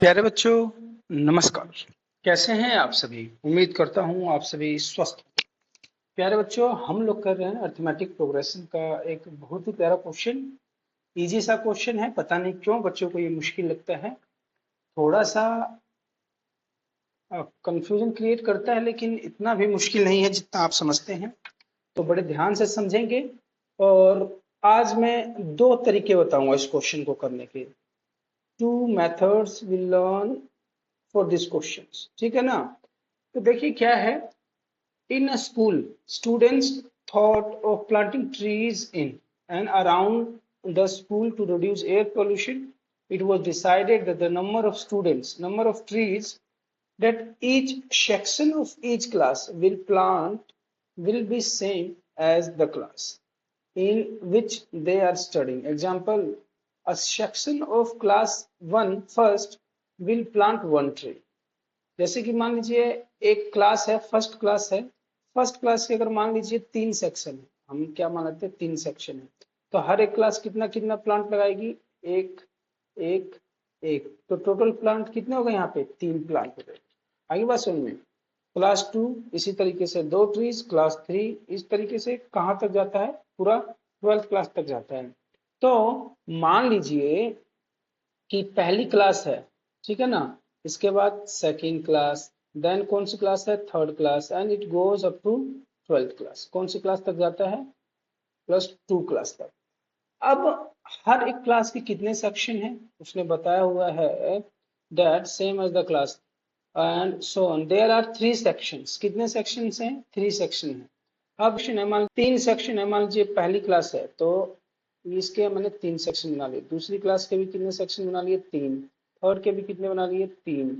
प्यारे बच्चों, नमस्कार। कैसे हैं आप सभी? उम्मीद करता हूं आप सभी स्वस्थ हैं। प्यारे बच्चों, हम लोग कर रहे हैं अरिथमेटिक प्रोग्रेशन का एक बहुत ही प्यारा क्वेश्चन। इजी सा क्वेश्चन है, पता नहीं क्यों बच्चों को ये मुश्किल लगता है। थोड़ा सा कंफ्यूजन क्रिएट करता है, लेकिन इतना भी मुश्किल नहीं है जितना आप समझते हैं। तो बड़े ध्यान से समझेंगे। और आज मैं दो तरीके बताऊंगा इस क्वेश्चन को करने के। Two methods will learn for this question, ठीक है ना? तो देखिए क्या है। In a school, students thought of planting trees in and around the school to reduce air pollution. It was decided that the number of trees that each section of each class will plant will be same as the class in which they are studying. Example, a section of class 1 first will plant one tree. जैसे कि मान लीजिए एक class है, first class है। First class के अगर मान लीजिए 3 सेक्शन है, हम क्या मान लेते हैं 3 सेक्शन है, तो हर एक क्लास कितना कितना प्लांट लगाएगी? एक, एक, एक। तो टोटल प्लांट कितने हो गए? यहाँ पे 3 प्लांट हो गए। आगे बात सुन में। क्लास 2 इसी तरीके से 2 ट्रीज, क्लास 3 इस तरीके से कहाँ तक जाता है? पूरा 12th क्लास तक जाता है। तो मान लीजिए कि पहली क्लास है, ठीक है ना? इसके बाद सेकेंड क्लास, देन कौन सी क्लास है? Third class, and it goes up to 12th class. कौन सी क्लास तक जाता है? +2 क्लास तक। अब हर एक क्लास के कितने सेक्शन हैं उसने बताया हुआ है, that same as the class and so on. There are 3 sections. कितने सेक्शंस हैं? 3 सेक्शन है। अब सेक्शन है, मान 3 सेक्शन है। मान लीजिए पहली क्लास है तो इसके मैंने 3 सेक्शन बना लिए। दूसरी क्लास के भी कितने सेक्शन बना लिए? 3। थर्ड के भी कितने बना लिए? 3।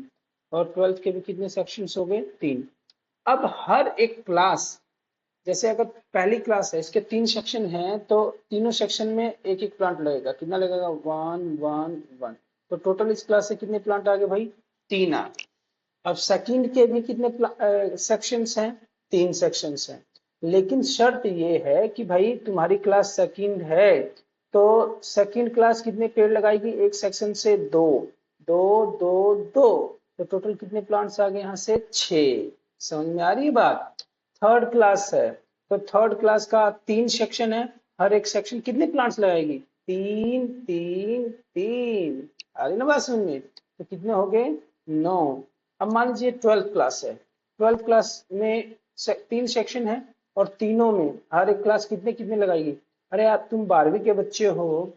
और 12th के भी कितने सेक्शन हो गए? 3। अब हर एक क्लास, जैसे अगर पहली क्लास है, इसके 3 सेक्शन हैं, तो तीनों सेक्शन में एक एक प्लांट लगेगा। कितना लगेगा? 1 1 1। तो टोटल इस क्लास से कितने प्लांट आ गए भाई? 3 आ गए। अब सेकंड के भी कितने सेक्शंस हैं? 3 सेक्शंस हैं। लेकिन शर्त ये है कि भाई तुम्हारी क्लास सेकंड है, तो सेकंड क्लास कितने पेड़ लगाएगी? एक सेक्शन से 2 2 2 2। तो टोटल कितने प्लांट्स आ गए यहाँ से? 6। समझ में आ रही है बात? थर्ड क्लास है तो थर्ड क्लास का 3 सेक्शन है, हर एक सेक्शन कितने प्लांट्स लगाएगी? 3 3 3। आ रही ना बात समझ में? तो कितने हो गए? 9। अब मान लीजिए 12th क्लास है। 12th क्लास में 3 सेक्शन है और तीनों में हर एक क्लास कितने कितने लगाएगी? अरे यार, तुम 12वीं के बच्चे हो,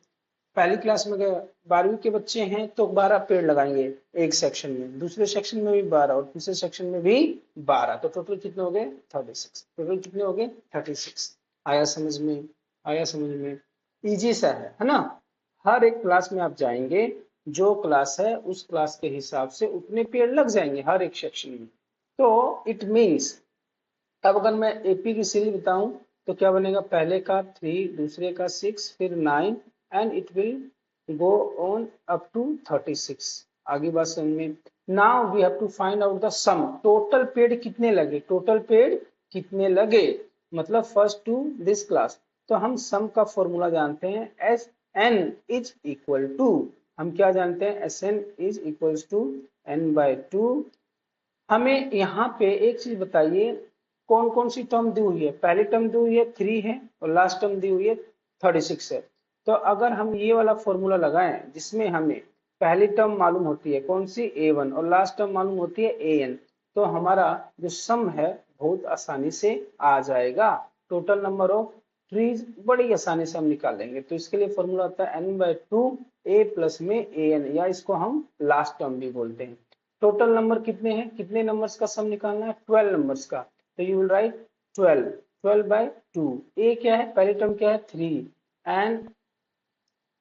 पहली क्लास में गए, 12वीं के बच्चे हैं तो 12 पेड़ लगाएंगे एक सेक्शन में, दूसरे सेक्शन में भी 12 और तीसरे सेक्शन में भी 12। तो टोटल कितने हो गए? 36। टोटल कितने हो गए? 36। आया समझ में? आया समझ में? इजी सा है ना? हर एक क्लास में आप जाएंगे, जो क्लास है उस क्लास के हिसाब से उतने पेड़ लग जाएंगे हर एक सेक्शन में। तो इट मीन्स, अब अगर मैं एपी की सीरीज बताऊं तो क्या बनेगा? पहले का 3, दूसरे का 6, फिर 9, and it will go on up to 36। आगे बात समझ में? Now we have to find out the sum. Total पेड़ कितने लगे? टोटल पेड़ कितने लगे मतलब फर्स्ट टू दिस क्लास। तो हम सम का फॉर्मूला जानते हैं, S N is equal to, हम क्या जानते हैं? S N is equal to n/2। हमें यहाँ पे एक चीज बताइए, कौन कौन सी टर्म दी हुई है? पहली टर्म दी हुई है 3 है और लास्ट टर्म दी हुई है 36 है। तो अगर हम ये वाला फॉर्मूला लगाएं जिसमें हमें पहली टर्म मालूम होती है कौन सी? a1 और लास्ट टर्म मालूम होती है an, तो हमारा जो सम है बहुत आसानी से आ जाएगा। टोटल नंबर ऑफ ट्रीज बड़ी आसानी से हम निकाल लेंगे। तो इसके लिए फॉर्मूला होता है n/2 a प्लस में an, या इसको हम लास्ट टर्म भी बोलते हैं। टोटल नंबर कितने हैं? कितने नंबर्स का सम निकालना है? 12 नंबर्स का। तो यू विल राइट 12, 12/2। ए क्या है? पहली टर्म क्या है? 3, एंड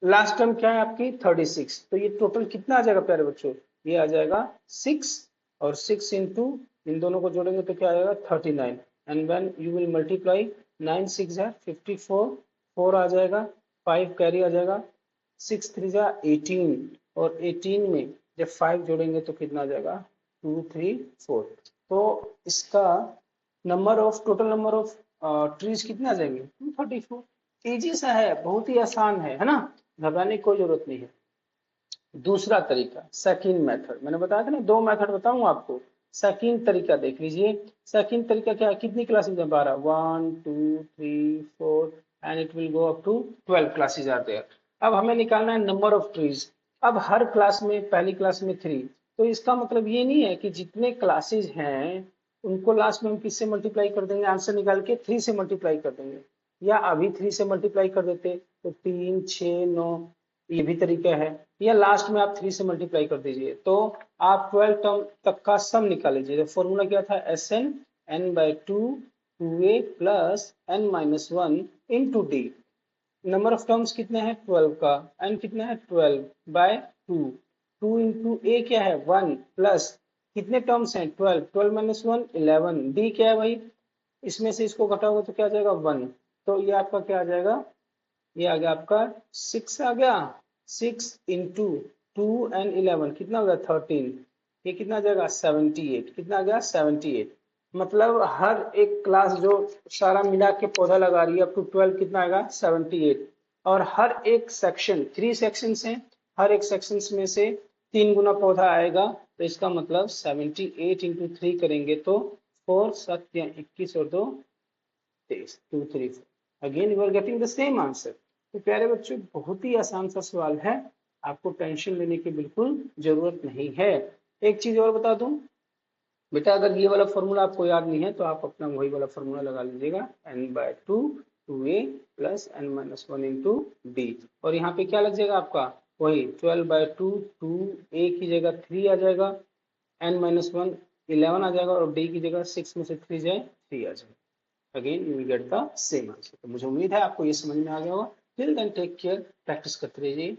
लास्ट टर्म क्या है आपकी? 36। तो ये टोटल कितना आ जाएगा प्यारे बच्चों? ये आ जाएगा 6, और 6 इंटू इन दोनों को जोड़ेंगे तो क्या आएगा? 39। And when you will multiply 9 6 जा 54, 4 आ जाएगा, 5 कैरी आ जाएगा, 6 3 जा 18, और 18 में जब 5 जोड़ेंगे तो कितना आ जाएगा? 2 3 4। तो इसका number of, total number of trees कितने आ जाएंगे? 234। इजी सा है, बहुत ही आसान है ना? घबराने की कोई जरूरत नहीं है। दूसरा तरीका, सेकंड मेथड, मैंने बताया था ना 2 मेथड बताऊं आपको। सेकंड तरीका देख लीजिए। सेकंड तरीका क्या है, कितनी क्लासेस है, 12, 1 2 3 4 and it will go up to 12 classes are there. अब हमें निकालना है नंबर ऑफ ट्रीज। अब हर क्लास में, पहली क्लास में 3, तो इसका मतलब ये नहीं है कि जितने क्लासेज हैं उनको लास्ट में हम किससे मल्टीप्लाई कर देंगे, आंसर निकाल के 3 से मल्टीप्लाई कर देंगे, या अभी 3 से मल्टीप्लाई कर देते तो 3 6 9, ये भी तरीका है, या लास्ट में आप 3 से मल्टीप्लाई कर दीजिए। तो आप 12 टर्म तक का सम निकाल लीजिए। तो फॉर्मूला क्या था, S N N by two A plus N minus one into D. Number of terms कितने हैं, 12 का, एन कितना है 12 बाय 2, 2 इंटू ए क्या है 1 प्लस कितने टर्म्स हैं 12, 12 माइनस 1 11, डी क्या है भाई, इसमें से इसको घटाओगे तो क्या आ जाएगा 1। तो ये आपका क्या आ जाएगा, ये आ गया आपका 6 आ गया। 6 इंटू 2 एंड 11 कितना हो गया 13, ये कितना आ जाएगा 78, कितना आ गया 78। मतलब हर एक क्लास जो सारा मिला के पौधा लगा रही है अप टू 12 कितना आएगा 78। और हर एक सेक्शन, 3 सेक्शंस हैं, हर एक सेक्शंस में से 3 गुना पौधा आएगा। तो इसका मतलब 78 इंटू 3 करेंगे तो 4 7 या 21 और 2 23, 2 3 4, again you are getting the same answer. तो प्यारे बच्चों बहुत ही आसान सा सवाल है, आपको टेंशन लेने की बिल्कुल जरूरत नहीं है। एक चीज और बता दूं बेटा, अगर ये वाला फॉर्मूला आपको याद नहीं है तो आप अपना वही वाला फॉर्मूला लगा लीजिएगा, N by two two A plus N minus one into D. और यहाँ पे क्या लग जाएगा आपका, वही 12 बाय टू, टू ए की जगह 3 आ जाएगा, एन माइनस वन 11 आ जाएगा, और डी की जगह 6 में से 3 जाए 3 आ जाएगा। Again you will get the same answer. तो मुझे उम्मीद है आपको ये समझ में आ गया होगा। Till then take care, practice करते रहिए।